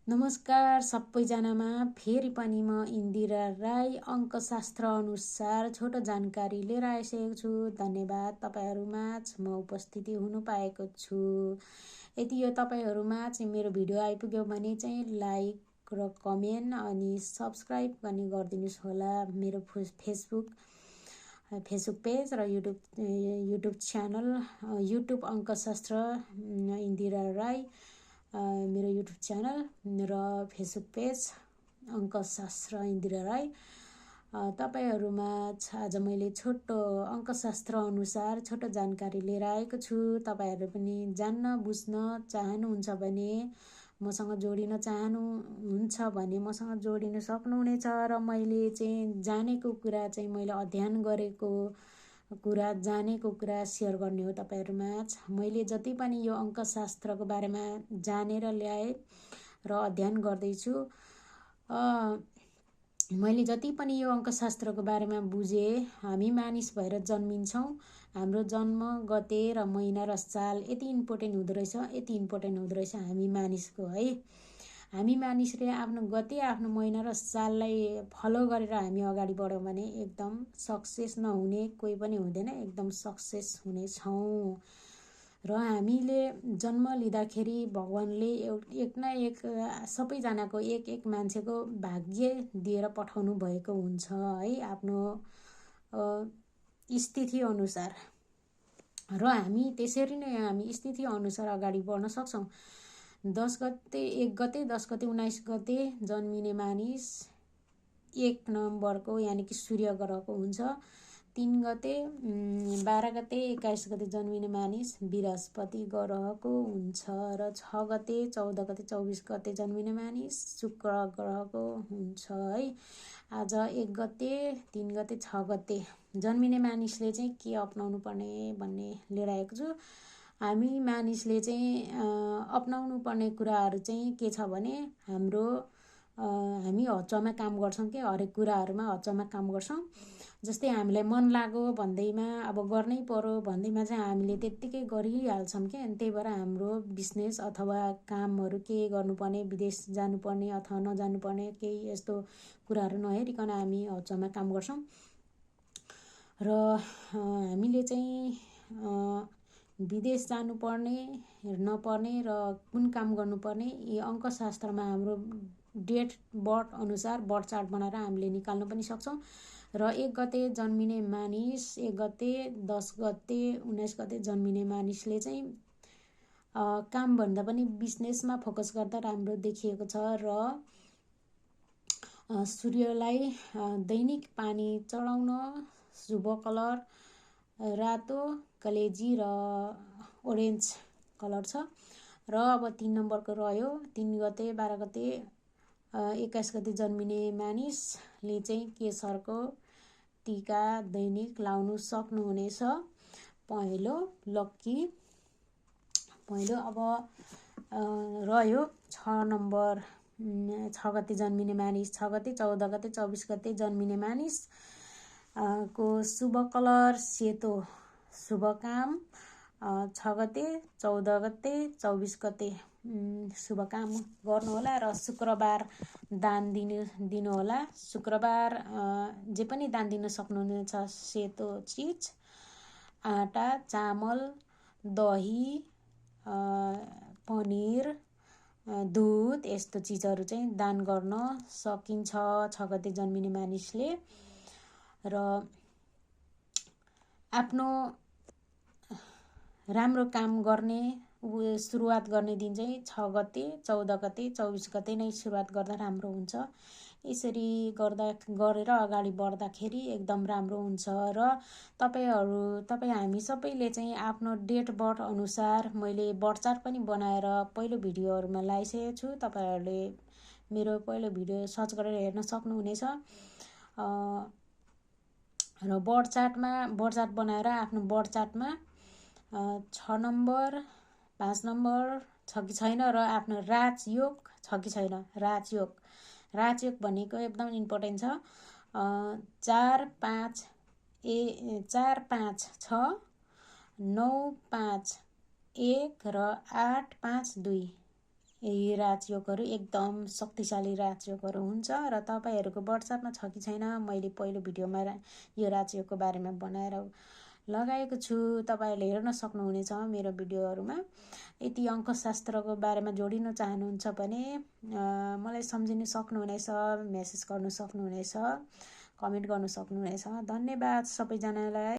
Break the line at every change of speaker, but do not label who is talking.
नमस्कार सबैजनामा फेरि पनि म इन्दिरा राई अङ्कशास्त्र अनुसार छोटो जानकारी लिएर आइसकेको छु। धन्यवाद तपाईहरुमाझ म उपस्थिति हुनु पाएको छु। यदि यो तपाईहरुमाझ मेरो भिडियो आइपुग्यो भने चाहिँ लाइक र कमेन्ट अनि सब्स्क्राइब पनि गरिदिनुस् होला। मेरो फेसबुक पेज र युट्युब च्यानल युट्युब अङ्कशास्त्र इन्दिरा राई मेरो युट्युब च्यानल र फेसबुक पेज अङ्कशास्त्र इन्दिरा राई तपाईहरुमा आज मैले छोटो अङ्कशास्त्र अनुसार छोटो जानकारी लिएर आएको छु। तपाईहरु पनि जान्न बुझ्न चाहनुहुन्छ भने मसँग जोडिन चाहनुहुन्छ भने मसँग जोडिन सक्नुहुनेछ र मैले चाहिँ जानेको कुरा चाहिँ मैले अध्ययन गरेको कुरा जानेको कुरा शेयर गर्ने हो तपाईहरुमाझ। मैले जति पनि यो अङ्कशास्त्रको बारेमा जानेर ल्याए र अध्ययन गर्दैछु मैले जति पनि यो अङ्कशास्त्रको बारेमा बुझे हामी मानिस भएर जन्मिन्छौँ। हाम्रो जन्म गते र महिना र साल यति इम्पोर्टेन्ट हुँदो रहेछ हामी मानिसको है। हामी मानिसले आफ्नो गते आफ्नो महिना र साललाई फलो गरेर हामी अगाडि बढ्यौँ भने एकदम सक्सेस नहुने कोही पनि हुँदैन, एकदम सक्सेस हुनेछौँ। र हामीले जन्म लिँदाखेरि भगवानले एक न एक सबैजनाको एक मान्छेको भाग्य दिएर पठाउनु भएको हुन्छ है आफ्नो स्थिति अनुसार। र हामी त्यसरी नै हामी स्थिति अनुसार अगाडि बढ्न सक्छौँ। 1 गते 10 गते 19 गते जन्मिने मानिस 1 नम्बरको यानि कि सूर्य ग्रहको हुन्छ। 3 गते 12 गते 21 गते जन्मिने मानिस बृहस्पति ग्रहको हुन्छ र 6 गते 14 गते 24 गते जन्मिने मानिस शुक्र ग्रहको हुन्छ है। आज 1 गते 3 गते 6 गते जन्मिने मानिसले चाहिँ के अपनाउनु पर्ने भन्ने लिएर आएको छु। हामी मानिसले चाहिँ अपनाउनु पर्ने कुराहरू चाहिँ के छ भने हामी हच्चमा काम गर्छौँ के हरेक कुराहरूमा हच्चमा काम गर्छौँ। जस्तै हामीलाई मन लाग्यो भन्दैमा अब गर्नै पर्यो भन्दैमा चाहिँ हामीले त्यत्तिकै गरिहाल्छौँ के। त्यही भएर हाम्रो बिजनेस अथवा कामहरू के गर्नुपर्ने विदेश जानुपर्ने अथवा नजानुपर्ने केही यस्तो कुराहरू नहेरिकन हामी हच्चमा काम गर्छौँ। र हामीले चाहिँ विदेश जानुपर्ने नपर्ने र कुन काम गर्नुपर्ने यी अङ्कशास्त्रमा हाम्रो डेट बर्थ अनुसार बर्थ चार्ट बनाएर हामीले निकाल्न पनि सक्छौँ। र 1 गते जन्मिने मानिस 1 गते 10 गते 19 गते जन्मिने मानिसले चाहिँ काम भन्दा पनि बिजनेसमा फोकस गर्दा राम्रो देखिएको छ। र सूर्यलाई दैनिक पानी चढाउन शुभ कलर रातो कलेजी र ओरेन्ज कलर छ। र अब 3 नम्बरको रह्यो 3 गते 12 गते 21 गते जन्मिने मानिसले चाहिँ केशरको टीका दैनिक लाउनु सक्नुहुनेछ। पहेँलो लक्की पहेँलो। अब रह्यो 6 नम्बर 6 गते जन्मिने मानिस 6 गते 14 गते 24 गते जन्मिने मानिस को शुभ कलर सेतो शुभ काम 6 गते 14 गते 24 गते शुभ काम गर्नु होला। र शुक्रबार दान दिनु होला। शुक्रबार जे पनि दान दिन सक्नुहुनेछ सेतो चीज आटा चामल दही पनिर दूध यस्तो चीजहरू चाहिँ दान गर्न सकिन्छ 6 गते जन्मिने मानिसले। र आफ्नो राम्रो काम गर्ने सुरुवात गर्ने दिन चाहिँ 6 गते 14 गते 24 गते नै सुरुवात गर्दा राम्रो हुन्छ। यसरी गरेर अगाडि बढ्दाखेरि एकदम राम्रो हुन्छ। र हामी सबैले चाहिँ आफ्नो डेट बर्थ अनुसार मैले बर्थ चार्ट पनि बनाएर पहिलो भिडियोहरूमा लगाइसकेको छु। तपाईहरुले मेरो पहिलो भिडियो सर्च गरेर हेर्न सक्नुहुनेछ। र बर्थ चार्ट बनाएर आफ्नो बर्थ चार्टमा 6 नम्बर 5 नम्बर छ कि छैन र आफ्नो राजयोग छ कि छैन। राजयोग भनेको एकदम इम्पोर्टेन्ट छ। 4 5 6 9 5 1 र 8 5 2 यी राजयोगहरू एकदम शक्तिशाली राजयोगहरू हुन्छ र तपाईँहरूको व्हाट्सएपमा छ कि छैन मैले पहिलो भिडियोमा यो राजयोगको बारेमा बनाएर लगाएको छु। तपाईँहरूले हेर्न सक्नुहुनेछ मेरो भिडियोहरूमा। यदि अङ्कशास्त्रको बारेमा जोडिन चाहनुहुन्छ भने मलाई सम्झिन सक्नुहुनेछ, मेसेज गर्नु सक्नुहुनेछ, कमेन्ट गर्नु सक्नुहुनेछ। धन्यवाद सबैजनालाई।